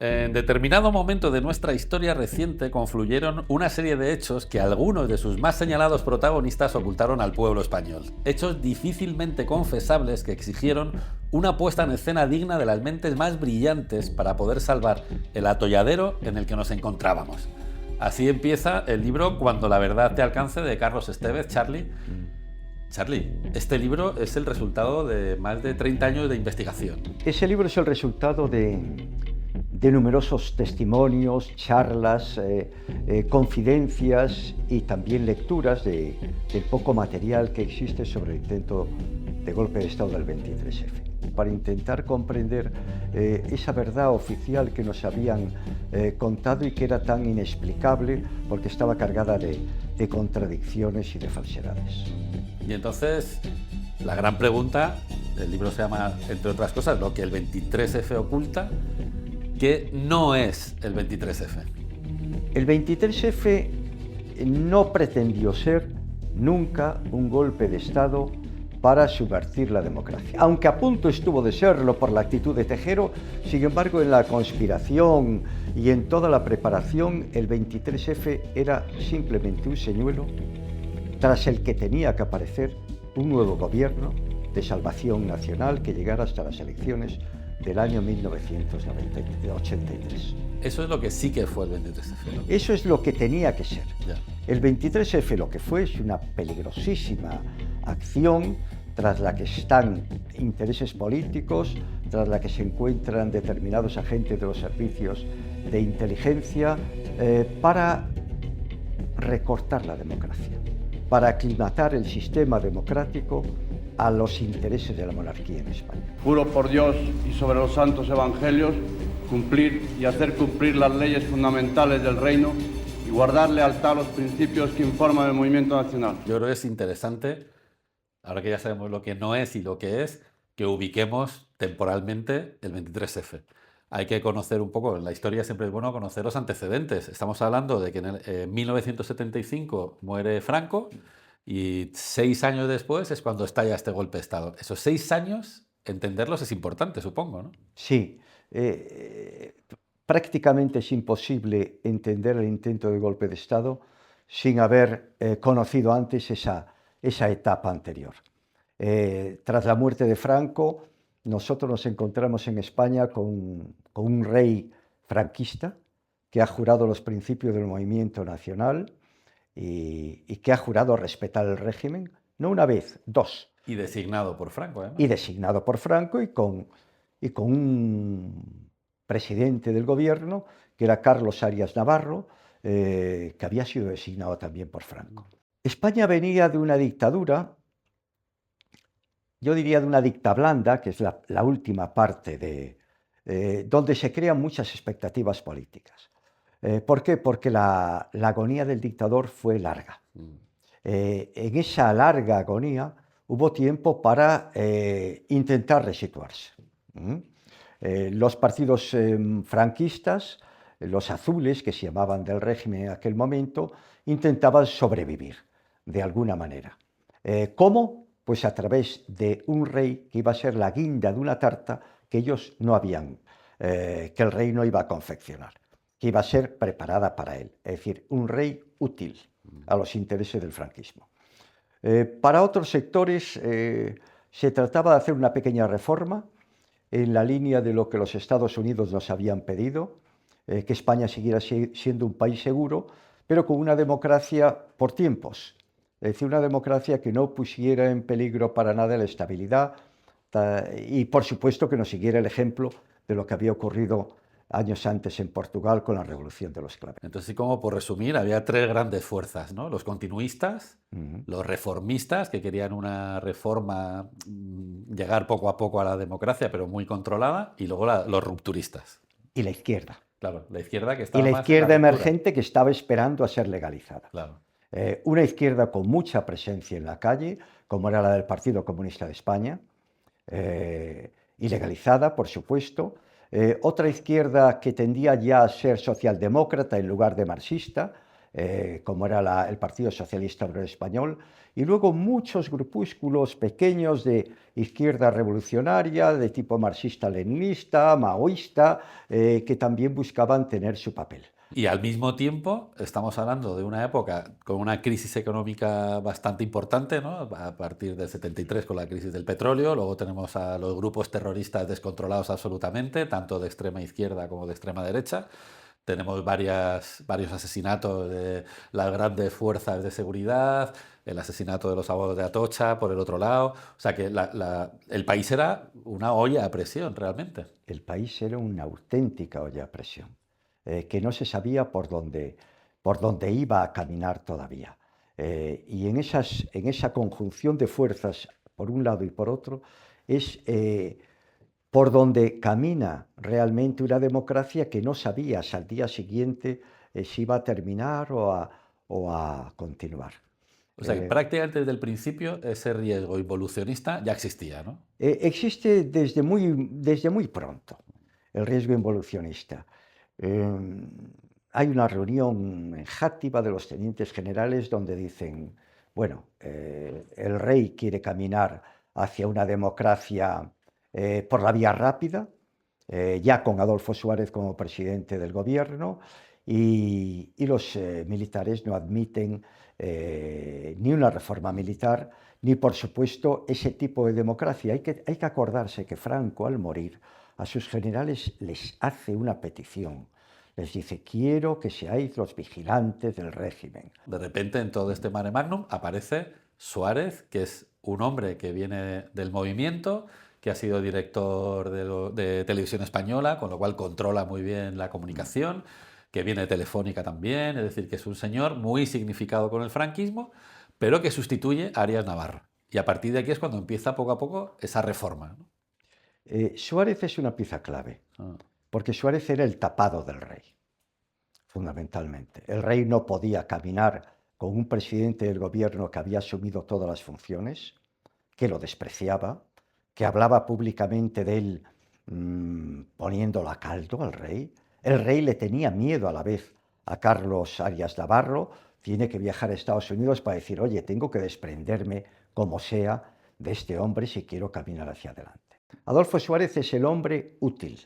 En determinado momento de nuestra historia reciente confluyeron una serie de hechos que algunos de sus más señalados protagonistas ocultaron al pueblo español. Hechos difícilmente confesables que exigieron una puesta en escena digna de las mentes más brillantes para poder salvar el atolladero en el que nos encontrábamos. Así empieza el libro Cuando la verdad te alcance, de Carlos Estévez. Charlie, este libro es el resultado de más de 30 años de investigación. Ese libro es el resultado de numerosos testimonios, charlas, confidencias y también lecturas del poco material que existe sobre el intento de golpe de Estado del 23F. Para intentar comprender esa verdad oficial que nos habían contado y que era tan inexplicable porque estaba cargada de contradicciones y de falsedades. Y entonces, la gran pregunta, el libro se llama, entre otras cosas, lo que el 23F oculta. ¿Qué no es el 23F? El 23F no pretendió ser nunca un golpe de Estado para subvertir la democracia. Aunque a punto estuvo de serlo por la actitud de Tejero, sin embargo, en la conspiración y en toda la preparación, el 23F era simplemente un señuelo tras el que tenía que aparecer un nuevo gobierno de salvación nacional que llegara hasta las elecciones del año 1983. Eso es lo que sí que fue el 23F, ¿no? Eso es lo que tenía que ser. Ya. El 23F lo que fue es una peligrosísima acción tras la que están intereses políticos, tras la que se encuentran determinados agentes de los servicios de inteligencia para recortar la democracia, para aclimatar el sistema democrático a los intereses de la monarquía en España. Juro por Dios y sobre los santos evangelios cumplir y hacer cumplir las leyes fundamentales del reino y guardar lealtad a los principios que informan el movimiento nacional. Yo creo que es interesante, ahora que ya sabemos lo que no es y lo que es, que ubiquemos temporalmente el 23F. Hay que conocer un poco, en la historia siempre es bueno conocer los antecedentes. Estamos hablando de que en 1975 muere Franco y 6 años después es cuando estalla este golpe de Estado. Esos 6 años, entenderlos es importante, supongo, ¿no? Sí, prácticamente es imposible entender el intento de golpe de Estado sin haber conocido antes esa etapa anterior. Tras la muerte de Franco, nosotros nos encontramos en España con un rey franquista que ha jurado los principios del movimiento nacional y que ha jurado respetar el régimen, no una vez, dos. Y designado por Franco, además. Y designado por Franco y con un presidente del gobierno, que era Carlos Arias Navarro, que había sido designado también por Franco. España venía de una dictadura, yo diría de una dictablanda, que es la última parte donde se crean muchas expectativas políticas. ¿Por qué? Porque la agonía del dictador fue larga. En esa larga agonía hubo tiempo para intentar resituarse. Los partidos franquistas, los azules, que se llamaban del régimen en aquel momento, intentaban sobrevivir de alguna manera. ¿Cómo? Pues a través de un rey que iba a ser la guinda de una tarta que ellos no habían, que el rey no iba a confeccionar, que iba a ser preparada para él, es decir, un rey útil a los intereses del franquismo. Para otros sectores se trataba de hacer una pequeña reforma en la línea de lo que los Estados Unidos nos habían pedido, que España siguiera siendo un país seguro, pero con una democracia por tiempos, es decir, una democracia que no pusiera en peligro para nada la estabilidad y, por supuesto, que nos siguiera el ejemplo de lo que había ocurrido años antes en Portugal con la Revolución de los Claveles. Entonces, como por resumir, había 3 grandes fuerzas, ¿no? Los continuistas, los reformistas, que querían una reforma, llegar poco a poco a la democracia, pero muy controlada, y luego los rupturistas. Y la izquierda. Claro, la izquierda que estaba y la más izquierda en la emergente que estaba esperando a ser legalizada. Claro. Una izquierda con mucha presencia en la calle, como era la del Partido Comunista de España, ilegalizada, por supuesto. Otra izquierda que tendía ya a ser socialdemócrata en lugar de marxista, como era el Partido Socialista Obrero Español, y luego muchos grupúsculos pequeños de izquierda revolucionaria, de tipo marxista-leninista, maoísta, que también buscaban tener su papel. Y al mismo tiempo estamos hablando de una época con una crisis económica bastante importante, ¿no? A partir del 73 con la crisis del petróleo, luego tenemos a los grupos terroristas descontrolados absolutamente, tanto de extrema izquierda como de extrema derecha. Tenemos varios asesinatos de las grandes fuerzas de seguridad, el asesinato de los abogados de Atocha por el otro lado. O sea que el país era una olla a presión realmente. El país era una auténtica olla a presión, que no se sabía por dónde iba a caminar todavía. Y en esa conjunción de fuerzas, por un lado y por otro, es por donde camina realmente una democracia que no sabías al día siguiente si iba a terminar o a continuar. O sea que prácticamente desde el principio ese riesgo involucionista ya existía, ¿no? Existe desde muy pronto el riesgo involucionista. Hay una reunión en Játiva de los tenientes generales donde dicen, bueno, el rey quiere caminar hacia una democracia por la vía rápida, ya con Adolfo Suárez como presidente del gobierno, y los militares no admiten ni una reforma militar, ni por supuesto ese tipo de democracia. Hay que acordarse que Franco, al morir, a sus generales les hace una petición. Les dice, quiero que seáis los vigilantes del régimen. De repente en todo este mare magnum aparece Suárez, que es un hombre que viene del movimiento, que ha sido director de Televisión Española, con lo cual controla muy bien la comunicación, que viene de Telefónica también, es decir, que es un señor muy significado con el franquismo, pero que sustituye a Arias Navarro. Y a partir de aquí es cuando empieza poco a poco esa reforma, ¿no? Suárez es una pieza clave, porque Suárez era el tapado del rey, fundamentalmente. El rey no podía caminar con un presidente del gobierno que había asumido todas las funciones, que lo despreciaba, que hablaba públicamente de él poniéndolo a caldo al rey. El rey le tenía miedo a la vez a Carlos Arias Navarro, tiene que viajar a Estados Unidos para decir, oye, tengo que desprenderme como sea de este hombre si quiero caminar hacia adelante. Adolfo Suárez es el hombre útil,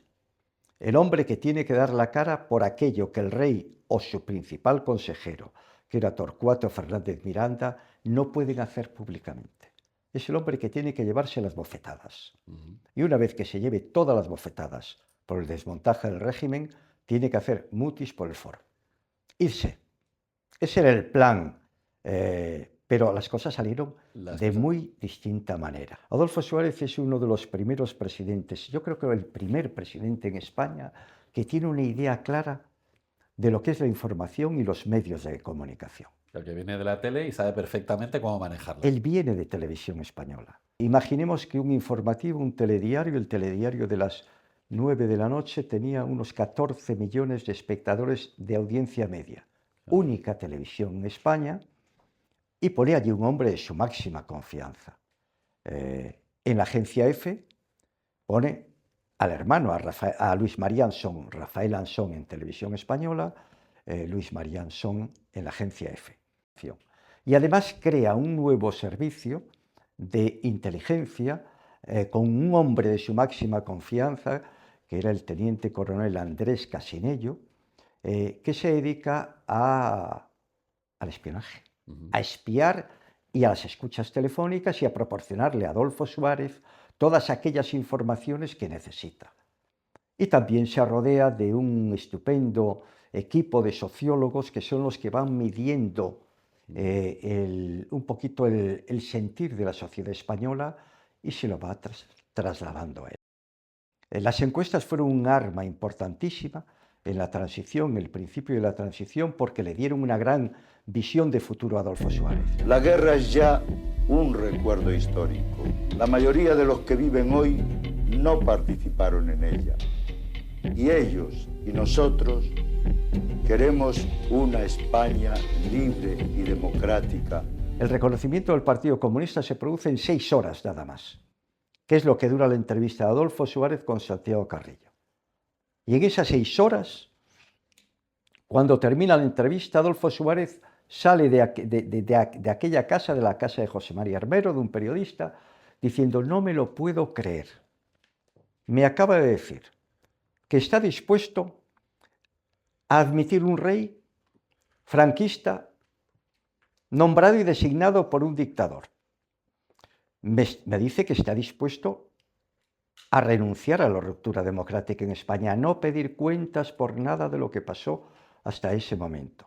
el hombre que tiene que dar la cara por aquello que el rey o su principal consejero, que era Torcuato Fernández Miranda, no pueden hacer públicamente. Es el hombre que tiene que llevarse las bofetadas. Y una vez que se lleve todas las bofetadas por el desmontaje del régimen, tiene que hacer mutis por el foro. Irse. Ese era el plan, pero las cosas salieron de muy distinta manera. Adolfo Suárez es uno de los primeros presidentes, yo creo que el primer presidente en España que tiene una idea clara de lo que es la información y los medios de comunicación. El que viene de la tele y sabe perfectamente cómo manejarla. Él viene de Televisión Española. Imaginemos que un informativo, un telediario, el telediario de las 9 de la noche tenía unos 14 millones de espectadores de audiencia media. Única televisión en España, y pone allí un hombre de su máxima confianza. En la agencia F pone al hermano, a Luis María Ansón, Rafael Ansón en Televisión Española, Luis María Ansón en la agencia F. Y además crea un nuevo servicio de inteligencia con un hombre de su máxima confianza, que era el teniente coronel Andrés Casinello, que se dedica al espionaje, a espiar y a las escuchas telefónicas y a proporcionarle a Adolfo Suárez todas aquellas informaciones que necesita. Y también se rodea de un estupendo equipo de sociólogos que son los que van midiendo un poquito el sentir de la sociedad española y se lo va trasladando a él. Las encuestas fueron un arma importantísima en la transición, el principio de la transición, porque le dieron una gran visión de futuro a Adolfo Suárez. La guerra es ya un recuerdo histórico. La mayoría de los que viven hoy no participaron en ella. Y ellos y nosotros queremos una España libre y democrática. El reconocimiento del Partido Comunista se produce en 6 horas nada más, que es lo que dura la entrevista de Adolfo Suárez con Santiago Carrillo. Y en esas 6 horas, Cuando termina la entrevista, Adolfo Suárez sale de aquella casa, de la casa de José María Armero, de un periodista, diciendo: no me lo puedo creer. Me acaba de decir que está dispuesto a admitir un rey franquista nombrado y designado por un dictador. Me dice que está dispuesto a renunciar a la ruptura democrática en España, a no pedir cuentas por nada de lo que pasó hasta ese momento,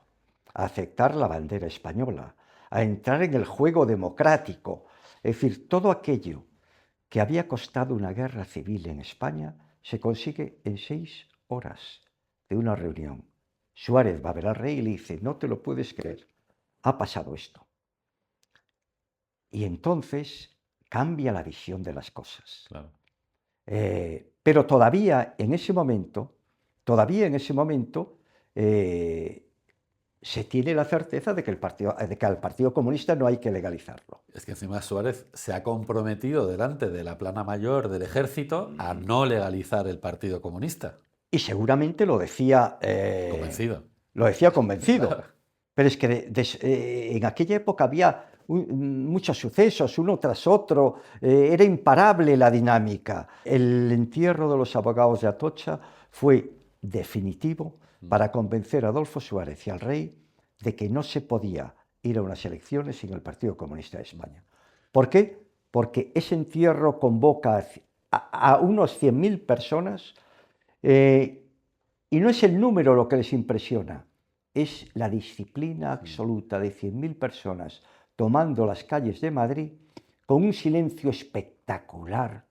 a aceptar la bandera española, a entrar en el juego democrático. Es decir, todo aquello que había costado una guerra civil en España se consigue en 6 horas de una reunión. Suárez va a ver al rey y le dice: no te lo puedes creer, ha pasado esto. Y entonces cambia la visión de las cosas. Claro. Pero todavía en ese momento, se tiene la certeza de que al Partido Comunista no hay que legalizarlo. Es que encima Suárez se ha comprometido delante de la plana mayor del ejército a no legalizar el Partido Comunista. Y seguramente lo decía... convencido. Lo decía convencido. Pero es que en aquella época había muchos sucesos, uno tras otro, era imparable la dinámica. El entierro de los abogados de Atocha fue definitivo para convencer a Adolfo Suárez y al rey de que no se podía ir a unas elecciones sin el Partido Comunista de España. ¿Por qué? Porque ese entierro convoca a unos 100.000 personas y no es el número lo que les impresiona, es la disciplina absoluta de 100.000 personas tomando las calles de Madrid con un silencio espectacular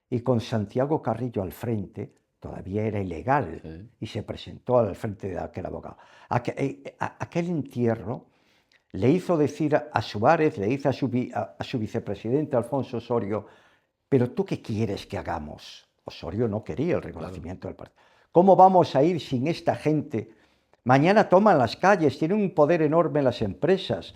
y con Santiago Carrillo al frente. Todavía era ilegal, y se presentó al frente de aquel abogado. Aquel entierro le hizo decir a Suárez, le dice a su vicepresidente Alfonso Osorio: ¿pero tú qué quieres que hagamos? Osorio no quería el reconocimiento del partido. ¿Cómo vamos a ir sin esta gente? Mañana toman las calles, tienen un poder enorme en las empresas,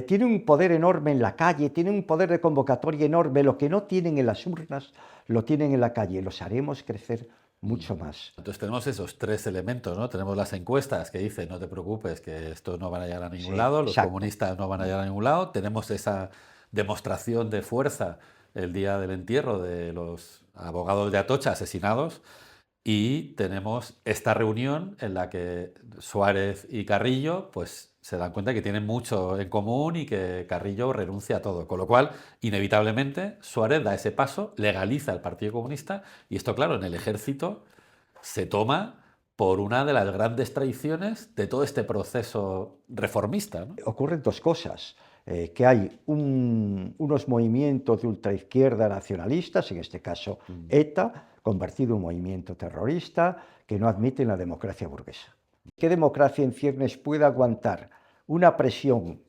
tienen un poder enorme en la calle, tienen un poder de convocatoria enorme. Lo que no tienen en las urnas, lo tienen en la calle. Los haremos crecer mucho más. Entonces tenemos esos 3 elementos, ¿no? Tenemos las encuestas que dicen: no te preocupes, que esto no van a llegar a ningún lado, los comunistas no van a llegar a ningún lado. Tenemos esa demostración de fuerza el día del entierro de los abogados de Atocha asesinados. Y tenemos esta reunión en la que Suárez y Carrillo pues se dan cuenta que tienen mucho en común y que Carrillo renuncia a todo. Con lo cual, inevitablemente, Suárez da ese paso, legaliza el Partido Comunista, y esto, claro, en el ejército se toma por una de las grandes traiciones de todo este proceso reformista, ¿no? Ocurren 2 cosas. Que hay unos movimientos de ultraizquierda nacionalistas, en este caso ETA, convertido en un movimiento terrorista, que no admiten la democracia burguesa. ¿Qué democracia en ciernes puede aguantar una presión,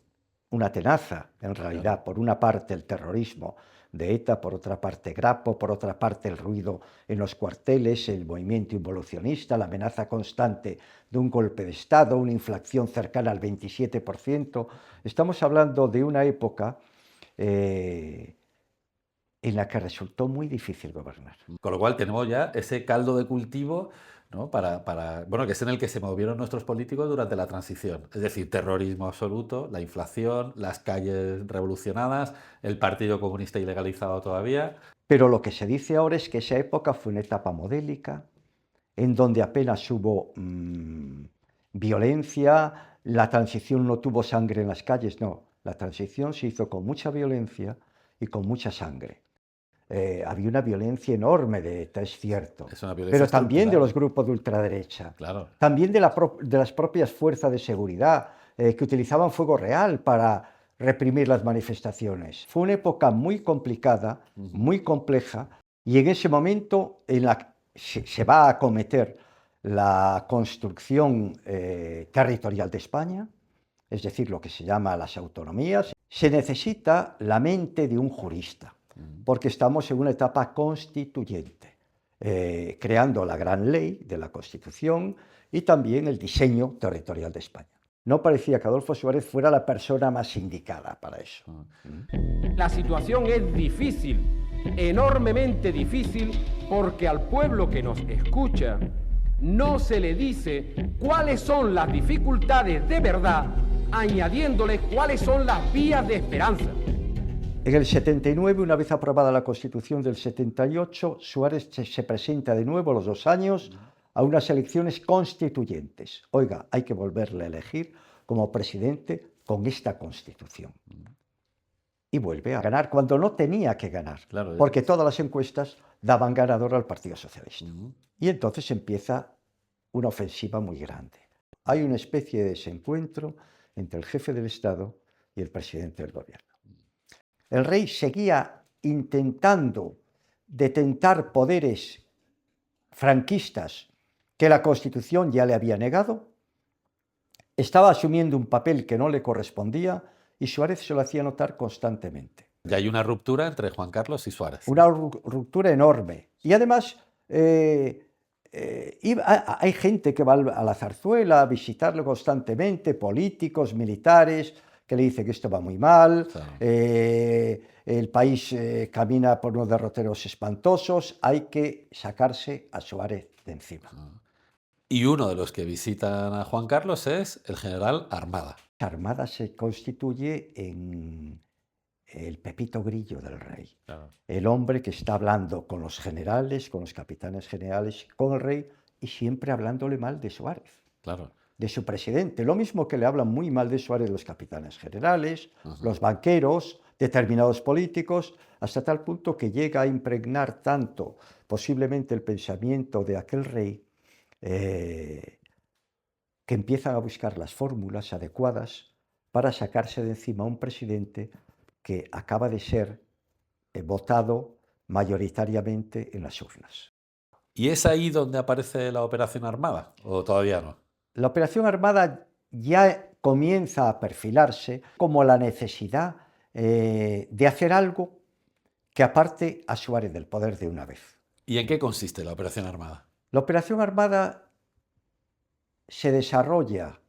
una tenaza, en realidad, por una parte el terrorismo de ETA, por otra parte Grapo, por otra parte el ruido en los cuarteles, el movimiento involucionista, la amenaza constante de un golpe de Estado, una inflación cercana al 27%? Estamos hablando de una época en la que resultó muy difícil gobernar. Con lo cual tenemos ya ese caldo de cultivo, ¿no? Bueno, que es en el que se movieron nuestros políticos durante la transición. Es decir, terrorismo absoluto, la inflación, las calles revolucionadas, el Partido Comunista ilegalizado todavía. Pero lo que se dice ahora es que esa época fue una etapa modélica, en donde apenas hubo violencia, la transición no tuvo sangre en las calles, no. La transición se hizo con mucha violencia y con mucha sangre. Había una violencia enorme de ETA, es cierto, pero también de los grupos de ultraderecha, claro. También de las propias fuerzas de seguridad que utilizaban fuego real para reprimir las manifestaciones. Fue una época muy complicada, muy compleja, y en ese momento se va a acometer la construcción territorial de España, es decir, lo que se llama las autonomías. Se necesita la mente de un jurista, porque estamos en una etapa constituyente, creando la gran ley de la Constitución y también el diseño territorial de España. No parecía que Adolfo Suárez fuera la persona más indicada para eso. La situación es difícil, enormemente difícil, porque al pueblo que nos escucha no se le dice cuáles son las dificultades de verdad, añadiéndole cuáles son las vías de esperanza. En el 79, una vez aprobada la Constitución del 78, Suárez se presenta de nuevo a los 2 años a unas elecciones constituyentes. Oiga, hay que volverle a elegir como presidente con esta Constitución. Y vuelve a ganar cuando no tenía que ganar, Claro, porque todas las encuestas daban ganador al Partido Socialista. Y entonces empieza una ofensiva muy grande. Hay una especie de desencuentro entre el jefe del Estado y el presidente del gobierno. El rey seguía intentando detentar poderes franquistas que la Constitución ya le había negado, estaba asumiendo un papel que no le correspondía y Suárez se lo hacía notar constantemente. Ya hay una ruptura entre Juan Carlos y Suárez. Una ruptura enorme. Y además hay gente que va a la Zarzuela a visitarlo constantemente, políticos, militares, que le dice que esto va muy mal, Claro. El país camina por unos derroteros espantosos, hay que sacarse a Suárez de encima. Y uno de los que visitan a Juan Carlos es el general Armada. Armada se constituye en el Pepito Grillo del rey, Claro. el hombre que está hablando con los generales, con los capitanes generales, con el rey y siempre hablándole mal de Suárez, Claro. de su presidente. Lo mismo que le hablan muy mal de Suárez los capitanes generales, los banqueros, determinados políticos, hasta tal punto que llega a impregnar tanto posiblemente el pensamiento de aquel rey que empiezan a buscar las fórmulas adecuadas para sacarse de encima a un presidente que acaba de ser votado mayoritariamente en las urnas. ¿Y es ahí donde aparece la Operación Armada? ¿O todavía no? La Operación Armada ya comienza a perfilarse como la necesidad de hacer algo que aparte a Suárez del poder de una vez. ¿Y en qué consiste la Operación Armada? La Operación Armada se desarrolla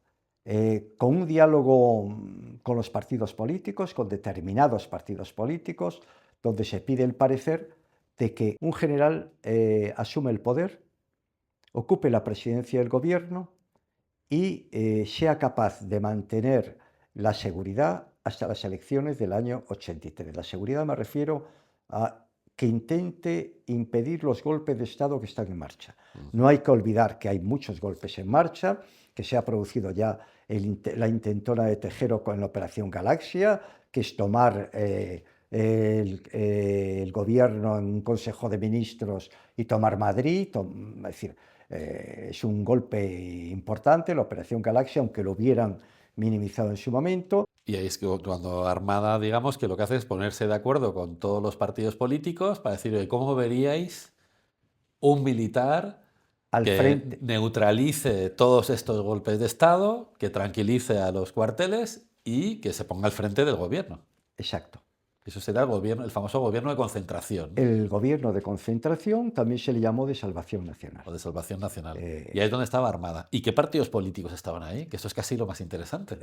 con un diálogo con los partidos políticos, con determinados partidos políticos, donde se pide el parecer de que un general asume el poder, ocupe la presidencia del gobierno y sea capaz de mantener la seguridad hasta las elecciones del año 83. La seguridad me refiero a que intente impedir los golpes de Estado que están en marcha. No hay que olvidar que hay muchos golpes en marcha, que se ha producido ya la intentona de Tejero con la Operación Galaxia, que es tomar el gobierno en un Consejo de Ministros y tomar Madrid, es decir, es un golpe importante, la Operación Galaxia, aunque lo hubieran minimizado en su momento. Y ahí es que cuando Armada, digamos, que lo que hace es ponerse de acuerdo con todos los partidos políticos para decir, oye, ¿cómo veríais un militar que neutralice todos estos golpes de Estado, que tranquilice a los cuarteles y que se ponga al frente del gobierno? Exacto. Eso será el gobierno, el famoso gobierno de concentración. El gobierno de concentración también se le llamó de salvación nacional. O de salvación nacional. Y ahí es donde estaba Armada. ¿Y qué partidos políticos estaban ahí? Que eso es casi lo más interesante.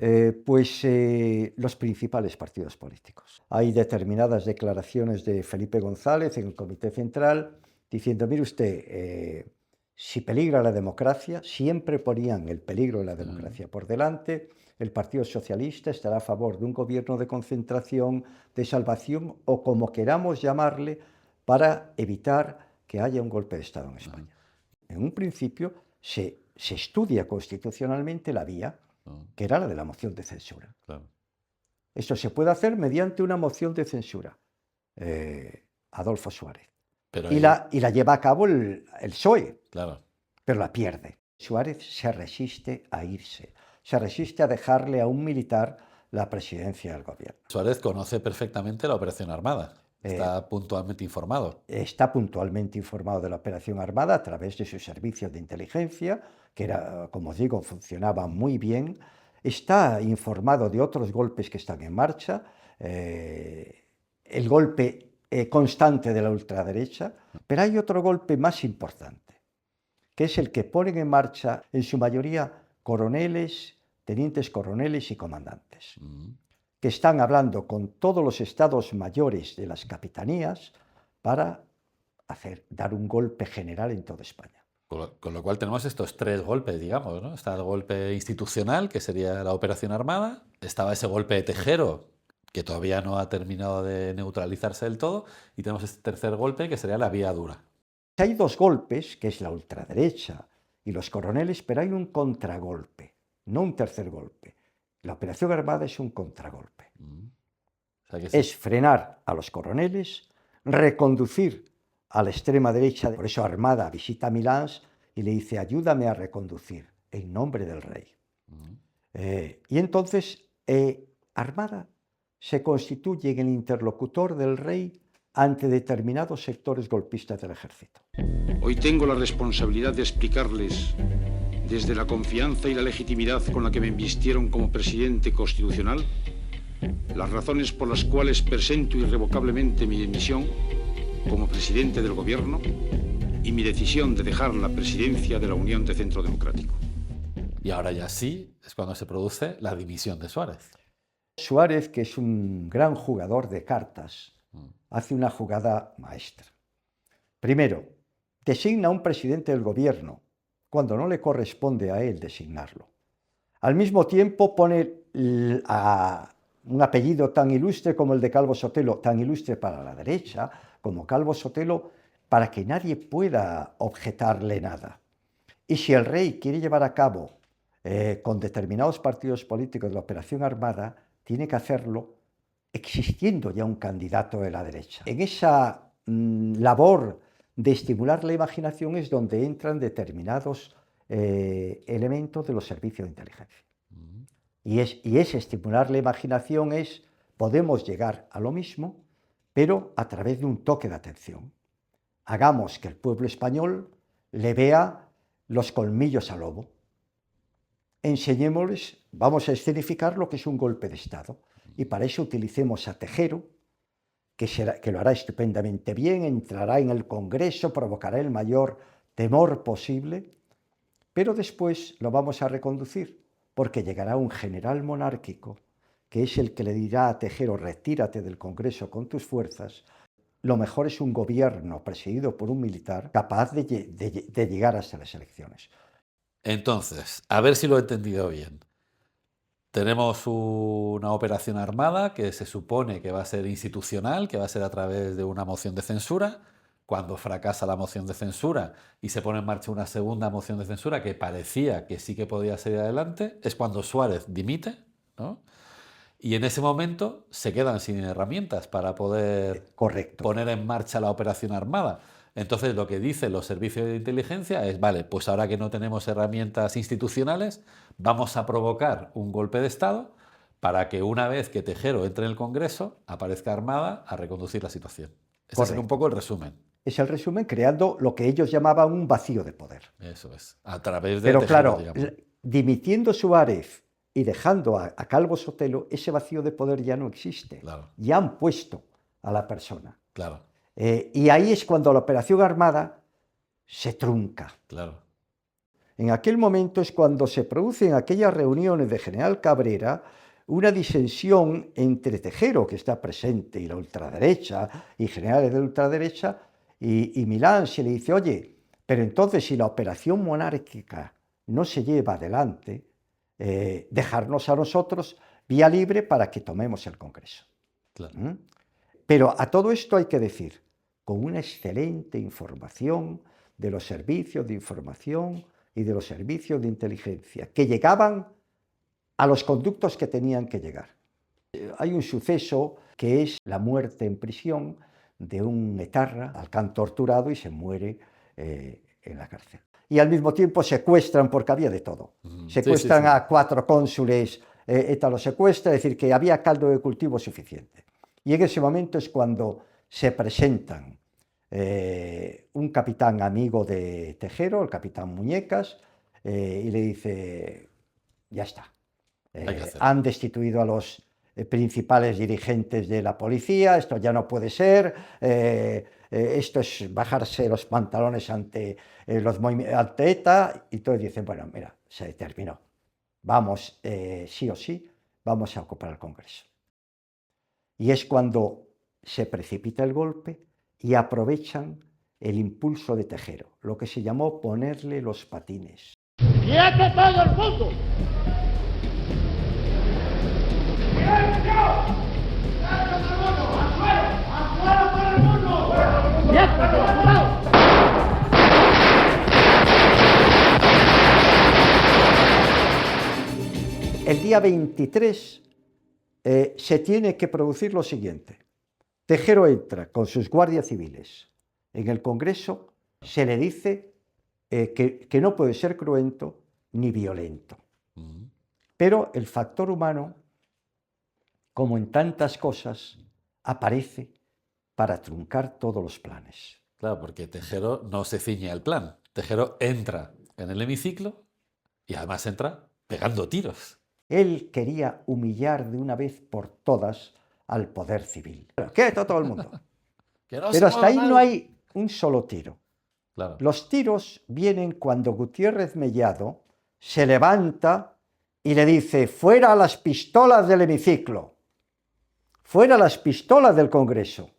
Los principales partidos políticos. Hay determinadas declaraciones de Felipe González en el Comité Central diciendo, mire usted, si peligra la democracia, siempre ponían el peligro de la democracia por delante. El Partido Socialista estará a favor de un gobierno de concentración, de salvación o como queramos llamarle, para evitar que haya un golpe de Estado en España. En un principio se estudia constitucionalmente la vía, que era la de la moción de censura. Claro. Esto se puede hacer mediante una moción de censura. Adolfo Suárez. Pero y la lleva a cabo el PSOE, claro. Pero la pierde. Suárez se resiste a irse. Se resiste a dejarle a un militar la presidencia del gobierno. Suárez conoce perfectamente la Operación Armada. Está puntualmente informado. Está puntualmente informado de la Operación Armada a través de sus servicios de inteligencia, que era, como os digo, funcionaba muy bien. Está informado de otros golpes que están en marcha. El golpe constante de la ultraderecha. Pero hay otro golpe más importante, que es el que ponen en marcha, en su mayoría, coroneles, tenientes coroneles y comandantes, que están hablando con todos los estados mayores de las capitanías para dar un golpe general en toda España. Con lo cual tenemos estos tres golpes, digamos, ¿no? Está el golpe institucional, que sería la operación armada. Estaba ese golpe de Tejero, que todavía no ha terminado de neutralizarse del todo. Y tenemos este tercer golpe, que sería la vía dura. Hay dos golpes, que es la ultraderecha y los coroneles, pero hay un contragolpe, no un tercer golpe. La operación armada es un contragolpe. O sea que es frenar a los coroneles, reconducir a la extrema derecha. Por eso Armada visita Milán y le dice: ayúdame a reconducir en nombre del rey. Y entonces Armada se constituye en el interlocutor del rey ante determinados sectores golpistas del ejército. Hoy tengo la responsabilidad de explicarles, desde la confianza y la legitimidad con la que me invistieron como presidente constitucional, las razones por las cuales presento irrevocablemente mi dimisión como presidente del gobierno y mi decisión de dejar la presidencia de la Unión de Centro Democrático. Y ahora ya sí es cuando se produce la dimisión de Suárez. Suárez, que es un gran jugador de cartas, hace una jugada maestra. Primero, designa a un presidente del gobierno cuando no le corresponde a él designarlo. Al mismo tiempo pone a un apellido tan ilustre como el de Calvo Sotelo, tan ilustre para la derecha como Calvo Sotelo, para que nadie pueda objetarle nada. Y si el rey quiere llevar a cabo con determinados partidos políticos la operación armada, tiene que hacerlo existiendo ya un candidato de la derecha. En esa labor de estimular la imaginación es donde entran determinados elementos de los servicios de inteligencia. Y ese estimular la imaginación podemos llegar a lo mismo, pero a través de un toque de atención. Hagamos que el pueblo español le vea los colmillos al lobo. Enseñémosles, vamos a escenificar lo que es un golpe de Estado. Y para eso utilicemos a Tejero, que lo hará estupendamente bien, entrará en el Congreso, provocará el mayor temor posible, pero después lo vamos a reconducir, porque llegará un general monárquico, que es el que le dirá a Tejero: retírate del Congreso con tus fuerzas. Lo mejor es un gobierno presidido por un militar capaz de llegar hasta las elecciones. Entonces, a ver si lo he entendido bien. Tenemos una operación armada que se supone que va a ser institucional, que va a ser a través de una moción de censura. Cuando fracasa la moción de censura y se pone en marcha una segunda moción de censura que parecía que sí que podía seguir adelante, es cuando Suárez dimite, ¿no? Y en ese momento se quedan sin herramientas para poder poner en marcha la operación armada. Entonces lo que dicen los servicios de inteligencia es: vale, pues ahora que no tenemos herramientas institucionales, vamos a provocar un golpe de Estado para que una vez que Tejero entre en el Congreso, aparezca Armada a reconducir la situación. Ese es un poco el resumen. Es el resumen, creando lo que ellos llamaban un vacío de poder. Eso es, a través de Pero Tejero, claro, digamos. Dimitiendo Suárez y dejando a Calvo Sotelo, ese vacío de poder ya no existe. Claro. Ya han puesto a la persona. Claro. Y ahí es cuando la operación armada se trunca. Claro. En aquel momento es cuando se producen aquellas reuniones de General Cabrera, una disensión entre Tejero, que está presente, y la ultraderecha, y generales de la ultraderecha, y Milán se le dice: oye, pero entonces si la operación monárquica no se lleva adelante, dejarnos a nosotros vía libre para que tomemos el Congreso. Claro. Pero a todo esto hay que decir, con una excelente información de los servicios de información y de los servicios de inteligencia, que llegaban a los conductos que tenían que llegar. Hay un suceso que es la muerte en prisión de un etarra al que han torturado y se muere en la cárcel. Y al mismo tiempo secuestran, porque había de todo. Secuestran a 4 cónsules, ETA los secuestra, es decir, que había caldo de cultivo suficiente. Y en ese momento es cuando se presentan un capitán amigo de Tejero, el capitán Muñecas, y le dice: ya está, han destituido a los principales dirigentes de la policía, esto ya no puede ser, esto es bajarse los pantalones ante ETA, y todos dicen: bueno, mira, se terminó, vamos, sí o sí, vamos a ocupar el Congreso. Y es cuando se precipita el golpe y aprovechan el impulso de Tejero, lo que se llamó ponerle los patines. ¡Quieto todo el mundo! ¡Silencio! ¡Quieto todo el mundo! ¡Al suelo! ¡Al suelo todo el mundo! ¡Quieto, cuidado! El día 23 se tiene que producir lo siguiente. Tejero entra con sus guardias civiles en el Congreso, se le dice que no puede ser cruento ni violento. Pero el factor humano, como en tantas cosas, aparece para truncar todos los planes. Claro, porque Tejero no se ciñe al plan. Tejero entra en el hemiciclo y además entra pegando tiros. Él quería humillar de una vez por todas al poder civil. ¡Quieto todo el mundo! Pero hasta ahí no hay un solo tiro. Claro. Los tiros vienen cuando Gutiérrez Mellado se levanta y le dice: fuera las pistolas del hemiciclo, fuera las pistolas del Congreso.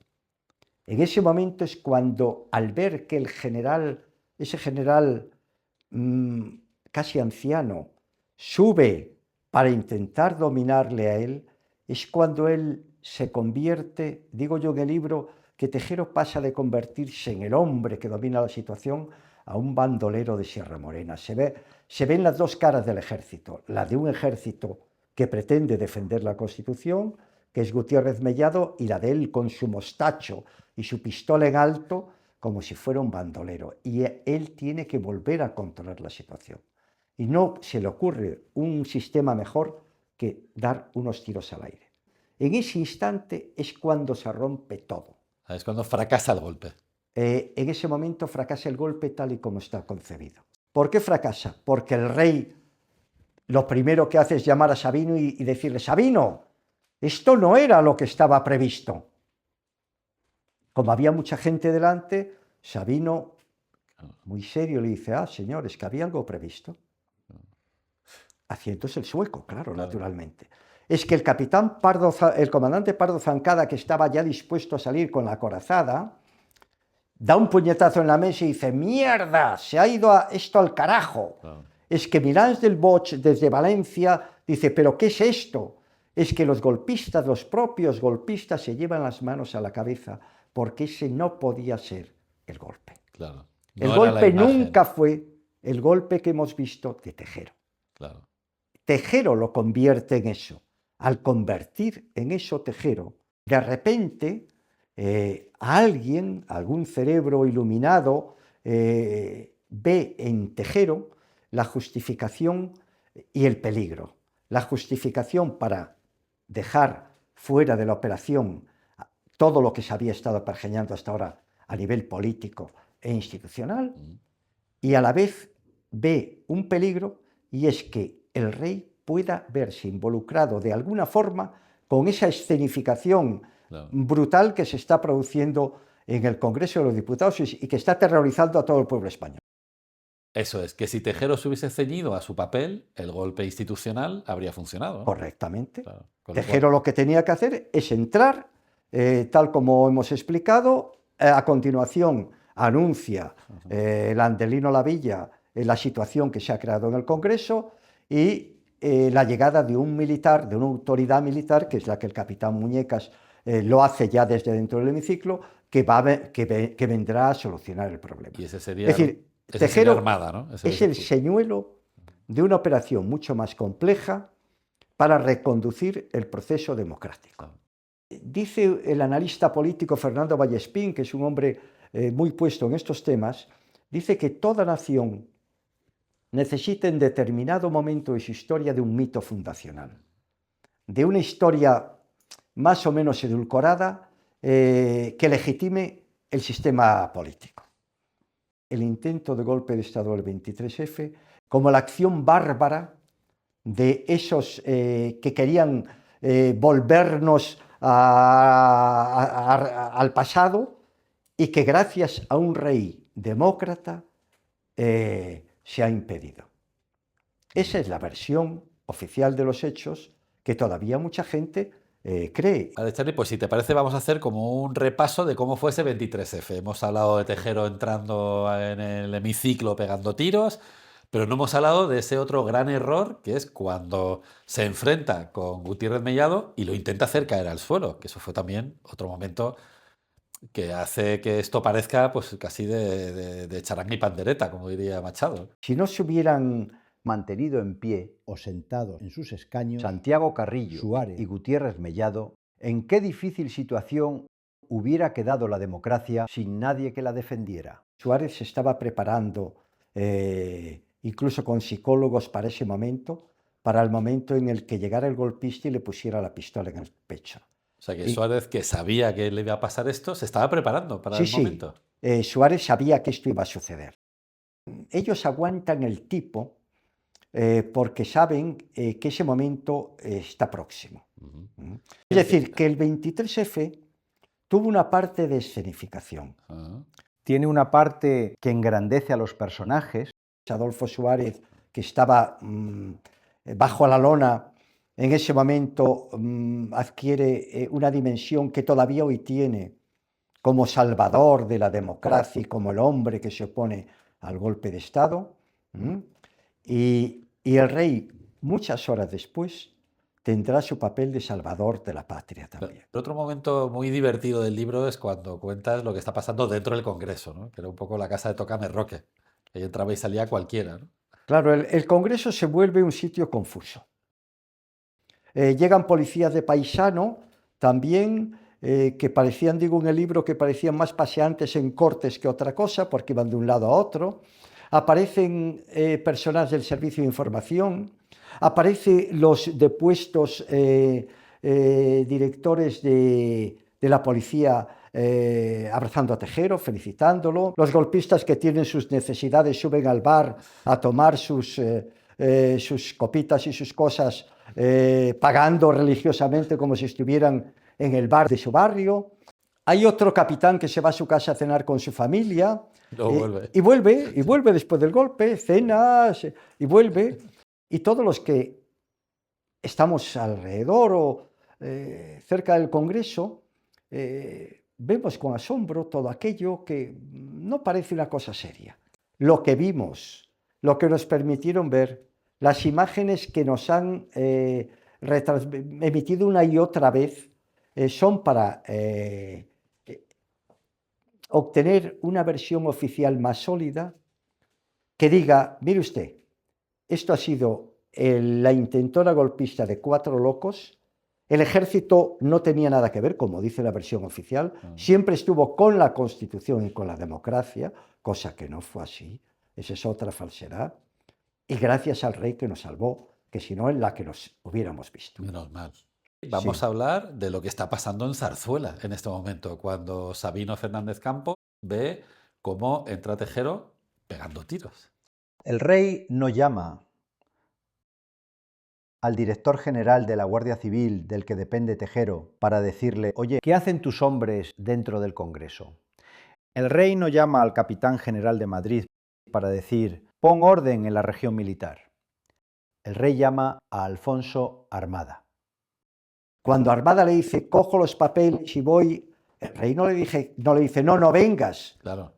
En ese momento es cuando, al ver que el general, ese general casi anciano, sube para intentar dominarle a él, es cuando él se convierte, digo yo en el libro, que Tejero pasa de convertirse en el hombre que domina la situación a un bandolero de Sierra Morena. Se ven las dos caras del ejército, la de un ejército que pretende defender la Constitución, que es Gutiérrez Mellado, y la de él con su mostacho y su pistola en alto, como si fuera un bandolero. Y él tiene que volver a controlar la situación. Y no se le ocurre un sistema mejor que dar unos tiros al aire. En ese instante es cuando se rompe todo. Es cuando fracasa el golpe. En ese momento fracasa el golpe tal y como está concebido. ¿Por qué fracasa? Porque el rey lo primero que hace es llamar a Sabino y decirle: Sabino, esto no era lo que estaba previsto. Como había mucha gente delante, Sabino, muy serio, le dice: señor, es que había algo previsto. Haciéndose el sueco, claro, naturalmente. Es que el comandante Pardo Zancada, que estaba ya dispuesto a salir con la acorazada, da un puñetazo en la mesa y dice: ¡mierda! Se ha ido esto al carajo. Claro. Es que Milans del Bosch, desde Valencia, dice: ¿pero qué es esto? Es que los golpistas, los propios golpistas, se llevan las manos a la cabeza, porque ese no podía ser el golpe. Claro. No el golpe nunca fue el golpe que hemos visto de Tejero. Claro. Tejero lo convierte en eso. Al convertir en eso Tejero, de repente algún cerebro iluminado, ve en Tejero la justificación y el peligro. La justificación para dejar fuera de la operación todo lo que se había estado pergeñando hasta ahora a nivel político e institucional, y a la vez ve un peligro, y es que el rey pueda verse involucrado de alguna forma con esa escenificación brutal que se está produciendo en el Congreso de los Diputados y que está aterrorizando a todo el pueblo español. Eso es, que si Tejero se hubiese ceñido a su papel, el golpe institucional habría funcionado, ¿no? Correctamente. Claro. Tejero lo que tenía que hacer es entrar, tal como hemos explicado, a continuación anuncia Landelino Lavilla la situación que se ha creado en el Congreso y la llegada de un militar, de una autoridad militar, que es la que el capitán Muñecas lo hace ya desde dentro del hemiciclo, que vendrá a solucionar el problema. Y ese sería, es decir, Tejero armada, ¿no? Es el señuelo de una operación mucho más compleja para reconducir el proceso democrático. Dice el analista político Fernando Vallespín, que es un hombre muy puesto en estos temas, dice que toda nación necesita en determinado momento de su historia de un mito fundacional, de una historia más o menos edulcorada que legitime el sistema político. El intento de golpe de Estado del 23F, como la acción bárbara de esos que querían volvernos al pasado y que gracias a un rey demócrata se ha impedido. Esa es la versión oficial de los hechos que todavía mucha gente cree. Vale, Charlie, pues si te parece vamos a hacer como un repaso de cómo fue ese 23F. Hemos hablado de Tejero entrando en el hemiciclo pegando tiros, pero no hemos hablado de ese otro gran error, que es cuando se enfrenta con Gutiérrez Mellado y lo intenta hacer caer al suelo, que eso fue también otro momento que hace que esto parezca pues casi de charanga y pandereta, como diría Machado. Si no se hubieran mantenido en pie o sentados en sus escaños Santiago Carrillo, Suárez y Gutiérrez Mellado, ¿en qué difícil situación hubiera quedado la democracia sin nadie que la defendiera? Suárez se estaba preparando, incluso con psicólogos para ese momento, para el momento en el que llegara el golpista y le pusiera la pistola en el pecho. O sea que Suárez, que sabía que le iba a pasar esto, se estaba preparando para el momento. Suárez sabía que esto iba a suceder. Ellos aguantan el tipo porque saben que ese momento está próximo. Es decir, que el 23F tuvo una parte de escenificación. Tiene una parte que engrandece a los personajes. Adolfo Suárez, que estaba bajo la lona, en ese momento adquiere una dimensión que todavía hoy tiene como salvador de la democracia y como el hombre que se opone al golpe de Estado. Y el rey, muchas horas después, tendrá su papel de salvador de la patria también. Otro momento muy divertido del libro es cuando cuentas lo que está pasando dentro del Congreso, ¿no? Que era un poco la casa de Tócame Roque. Ahí entraba y salía cualquiera, ¿no? Claro, el Congreso se vuelve un sitio confuso. Llegan policías de paisano también, que parecían, digo en el libro, que parecían más paseantes en cortes que otra cosa, porque iban de un lado a otro. Aparecen personas del Servicio de Información, aparecen los depuestos directores de la policía abrazando a Tejero, felicitándolo. Los golpistas que tienen sus necesidades suben al bar a tomar sus copitas y sus cosas, pagando religiosamente como si estuvieran en el bar de su barrio. Hay otro capitán que se va a su casa a cenar con su familia y vuelve después del golpe, cenas y vuelve. Y todos los que estamos alrededor o cerca del Congreso vemos con asombro todo aquello que no parece una cosa seria. Lo que vimos, lo que nos permitieron ver, las imágenes que nos han emitido una y otra vez son para obtener una versión oficial más sólida que diga, mire usted, esto ha sido la intentona golpista de 4 locos, el ejército no tenía nada que ver, como dice la versión oficial, siempre estuvo con la Constitución y con la democracia, cosa que no fue así, esa es otra falsedad, y gracias al rey que nos salvó, que si no en la que nos hubiéramos visto. Menos mal. Vamos a hablar de lo que está pasando en Zarzuela en este momento, cuando Sabino Fernández Campo ve cómo entra Tejero pegando tiros. El rey no llama al director general de la Guardia Civil, del que depende Tejero, para decirle, oye, ¿qué hacen tus hombres dentro del Congreso? El rey no llama al capitán general de Madrid para decir, pon orden en la región militar. El rey llama a Alfonso Armada. Cuando Armada le dice, cojo los papeles y voy, el rey no le dice, no vengas. Claro.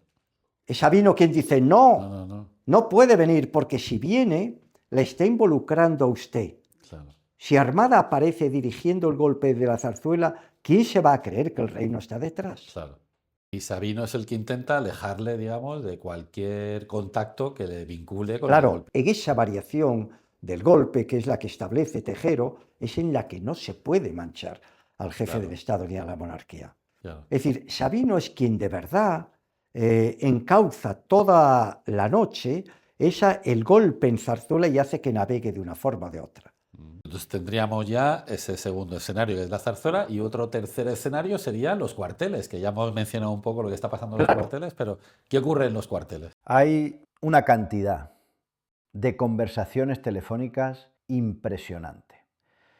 Es Sabino quien dice, no puede venir, porque si viene, le está involucrando a usted. Claro. Si Armada aparece dirigiendo el golpe de la Zarzuela, ¿quién se va a creer que el rey no está detrás? Claro. Y Sabino es el que intenta alejarle, digamos, de cualquier contacto que le vincule con el golpe. En esa variación del golpe, que es la que establece Tejero, es en la que no se puede manchar al jefe del Estado ni a la monarquía. Claro. Es decir, Sabino es quien de verdad encauza toda la noche el golpe en Zarzuela y hace que navegue de una forma o de otra. Entonces tendríamos ya ese segundo escenario, que es la Zarzuela, y otro tercer escenario serían los cuarteles, que ya hemos mencionado un poco lo que está pasando en los cuarteles, pero ¿qué ocurre en los cuarteles? Hay una cantidad de conversaciones telefónicas impresionante.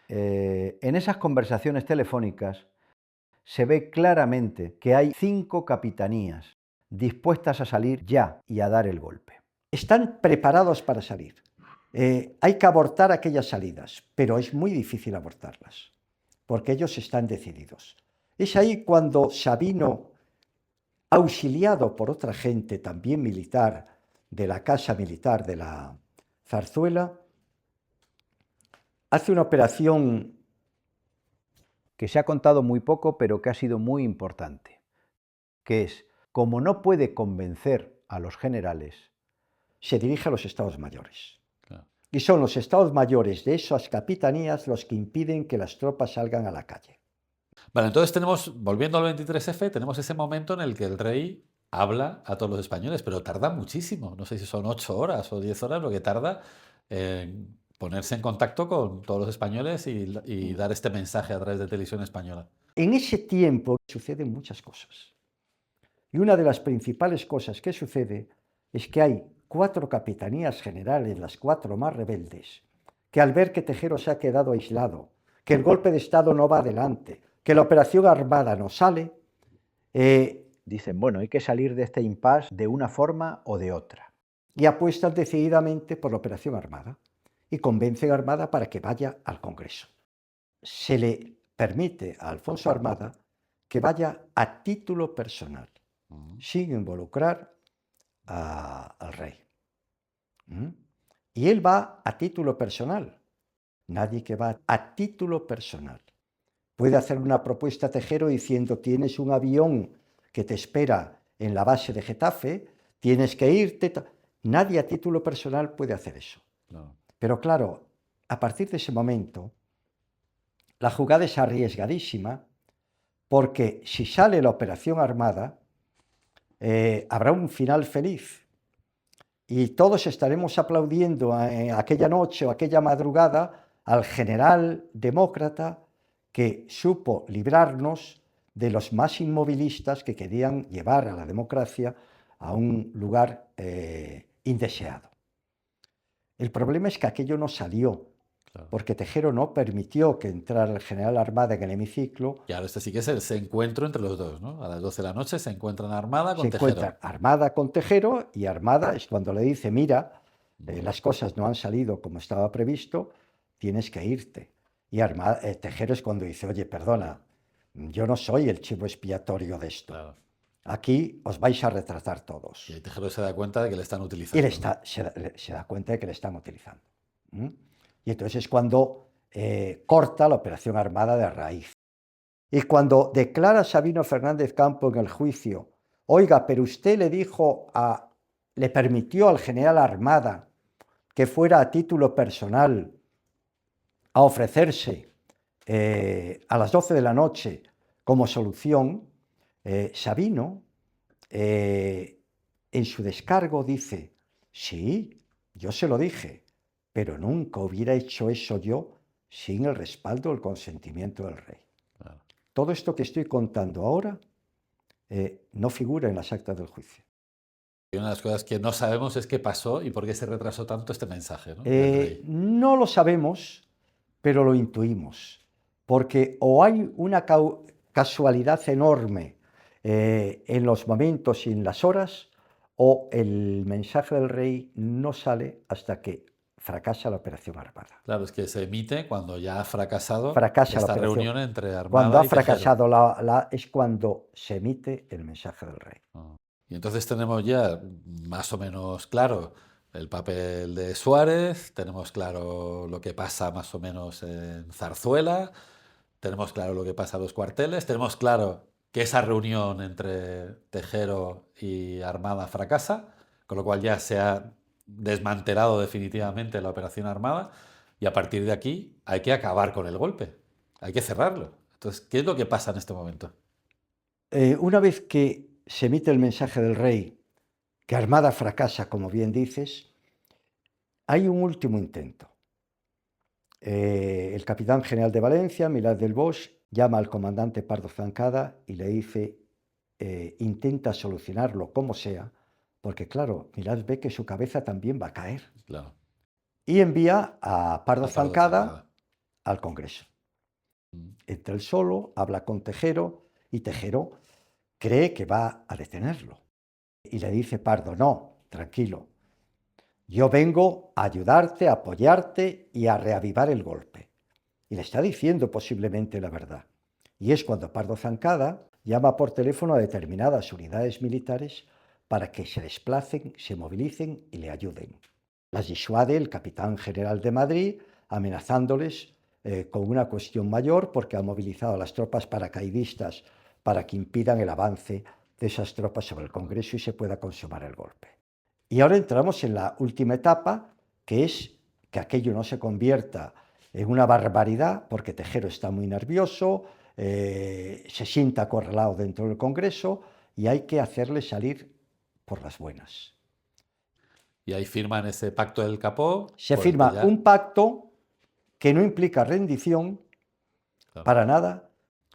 En esas conversaciones telefónicas se ve claramente que hay 5 capitanías dispuestas a salir ya y a dar el golpe. Están preparados para salir. Hay que abortar aquellas salidas, pero es muy difícil abortarlas. porque ellos están decididos. Es ahí cuando Sabino, auxiliado por otra gente también militar, de la casa militar de la Zarzuela, hace una operación que se ha contado muy poco, pero que ha sido muy importante, que es, como no puede convencer a los generales, se dirige a los estados mayores. Claro. Y son los estados mayores de esas capitanías los que impiden que las tropas salgan a la calle. Vale, entonces tenemos, volviendo al 23F, tenemos ese momento en el que el rey habla a todos los españoles, pero tarda muchísimo. No sé si son 8 horas o 10 horas lo que tarda en ponerse en contacto con todos los españoles y dar este mensaje a través de Televisión Española. En ese tiempo suceden muchas cosas. Y una de las principales cosas que sucede es que hay 4 capitanías generales, las 4 más rebeldes, que al ver que Tejero se ha quedado aislado, que el golpe de Estado no va adelante, que la operación armada no sale, dicen, bueno, hay que salir de este impasse de una forma o de otra. Y apuestan decididamente por la operación armada y convencen a Armada para que vaya al Congreso. Se le permite a Alfonso Armada que vaya a título personal, sin involucrar al rey. Y él va a título personal. Nadie que va a título personal puede hacer una propuesta a Tejero diciendo: tienes un avión que te espera en la base de Getafe, tienes que irte. Nadie a título personal puede hacer eso. No. Pero claro, a partir de ese momento, la jugada es arriesgadísima, porque si sale la operación armada, habrá un final feliz. Y todos estaremos aplaudiendo aquella noche o aquella madrugada al general demócrata que supo librarnos de los más inmovilistas que querían llevar a la democracia a un lugar indeseado. El problema es que aquello no salió, Claro. porque Tejero no permitió que entrara el general Armada en el hemiciclo. Y ahora este sí que es ese encuentro entre los dos, ¿no? A las 12 de la noche se encuentran Armada con Se Tejero. encuentra Armada con Tejero, y Armada es cuando le dice: mira, las cosas no han salido como estaba previsto, tienes que irte. Y Tejero es cuando dice: oye, perdona, yo no soy el chivo expiatorio de esto. Claro. Aquí os vais a retratar todos. Y ahí Tejero se da cuenta de que le están utilizando. Y se da cuenta de que le están utilizando. Y entonces es cuando corta la operación armada de raíz. Y cuando declara Sabino Fernández Campo en el juicio: oiga, pero usted le permitió al general Armada que fuera a título personal a ofrecerse a las 12 de la noche como solución, Sabino en su descargo dice: sí, yo se lo dije, pero nunca hubiera hecho eso yo sin el respaldo o el consentimiento del rey. Claro. Todo esto que estoy contando ahora no figura en las actas del juicio. Y una de las cosas que no sabemos es qué pasó y por qué se retrasó tanto este mensaje, ¿no? No lo sabemos, pero lo intuimos, porque o hay una casualidad enorme en los momentos y en las horas, o el mensaje del rey no sale hasta que fracasa la operación armada. Claro, es que se emite cuando ya ha fracasado Fracasa esta la operación. reunión entre Armada Cuando ha y Tejero. fracasado es cuando se emite el mensaje del rey. Y entonces tenemos ya más o menos claro el papel de Suárez, tenemos claro lo que pasa más o menos en Zarzuela, tenemos claro lo que pasa en los cuarteles, tenemos claro que esa reunión entre Tejero y Armada fracasa, con lo cual ya se ha desmantelado definitivamente la operación armada, y a partir de aquí hay que acabar con el golpe, hay que cerrarlo. Entonces, ¿qué es lo que pasa en este momento? Una vez que se emite el mensaje del rey, que Armada fracasa, como bien dices, hay un último intento. El capitán general de Valencia, Milán del Bosch, llama al comandante Pardo Zancada y le dice: intenta solucionarlo como sea, porque claro, Milán ve que su cabeza también va a caer. Claro. Y envía a Pardo Zancada al Congreso. Entra él solo, habla con Tejero, y Tejero cree que va a detenerlo. Y le dice Pardo: no, tranquilo, yo vengo a ayudarte, a apoyarte y a reavivar el golpe. y le está diciendo posiblemente la verdad. Y es cuando Pardo Zancada llama por teléfono a determinadas unidades militares para que se desplacen, se movilicen y le ayuden. Las disuade el capitán general de Madrid, amenazándoles con una cuestión mayor, porque ha movilizado a las tropas paracaidistas para que impidan el avance de esas tropas sobre el Congreso y se pueda consumar el golpe. Y ahora entramos en la última etapa, que es que aquello no se convierta en una barbaridad, porque Tejero está muy nervioso, se sienta acorralado dentro del Congreso y hay que hacerle salir por las buenas. Y ahí firman ese pacto del Capó. Se firma un pacto que no implica rendición, claro, para nada.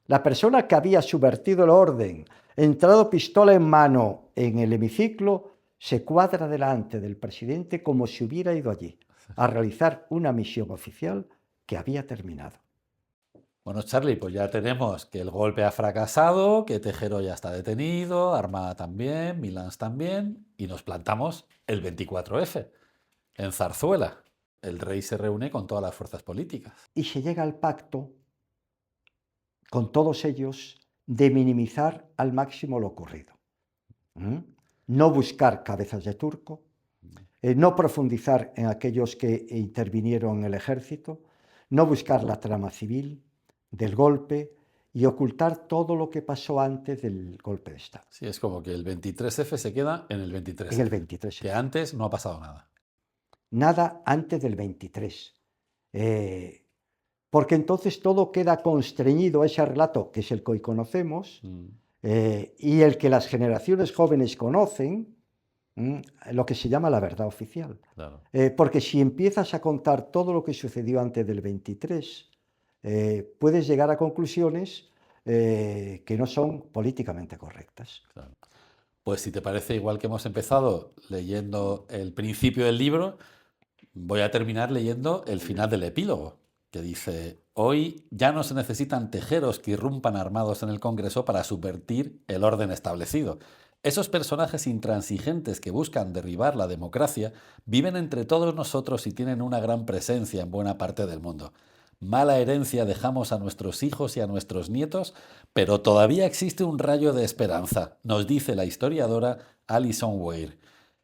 La persona que había subvertido el orden, entrado pistola en mano en el hemiciclo, se cuadra delante del presidente como si hubiera ido allí a realizar una misión oficial que había terminado. Bueno, Charlie, pues ya tenemos que el golpe ha fracasado, que Tejero ya está detenido, Armada también, Milans también, y nos plantamos el 24F, en Zarzuela. El rey se reúne con todas las fuerzas políticas. Y se llega al pacto, con todos ellos, de minimizar al máximo lo ocurrido. No buscar cabezas de turco, no profundizar en aquellos que intervinieron en el ejército, no buscar la trama civil del golpe y ocultar todo lo que pasó antes del golpe de Estado. Sí, es como que el 23F se queda en el 23F. En el 23F. Que antes no ha pasado nada. Nada antes del 23. Porque entonces todo queda constreñido a ese relato, que es el que hoy conocemos, y el que las generaciones jóvenes conocen, lo que se llama la verdad oficial. Claro. Porque si empiezas a contar todo lo que sucedió antes del 23, puedes llegar a conclusiones que no son políticamente correctas. Claro. Pues si te parece, igual que hemos empezado leyendo el principio del libro, voy a terminar leyendo el final del epílogo, que dice: hoy ya no se necesitan tejeros que irrumpan armados en el Congreso para subvertir el orden establecido. Esos personajes intransigentes que buscan derribar la democracia viven entre todos nosotros y tienen una gran presencia en buena parte del mundo. Mala herencia dejamos a nuestros hijos y a nuestros nietos, pero todavía existe un rayo de esperanza, nos dice la historiadora Alison Weir.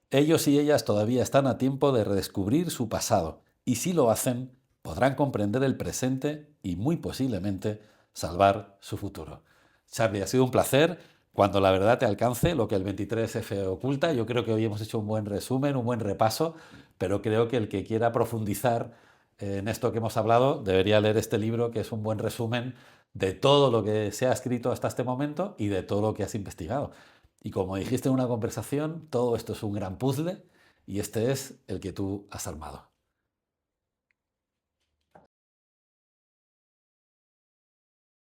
Ellos y ellas todavía están a tiempo de redescubrir su pasado, y si lo hacen, podrán comprender el presente y, muy posiblemente, salvar su futuro. Charlie, ha sido un placer. Cuando la verdad te alcance, lo que el 23F oculta, yo creo que hoy hemos hecho un buen resumen, un buen repaso, pero creo que el que quiera profundizar en esto que hemos hablado debería leer este libro, que es un buen resumen de todo lo que se ha escrito hasta este momento y de todo lo que has investigado. Y como dijiste en una conversación, todo esto es un gran puzzle y este es el que tú has armado.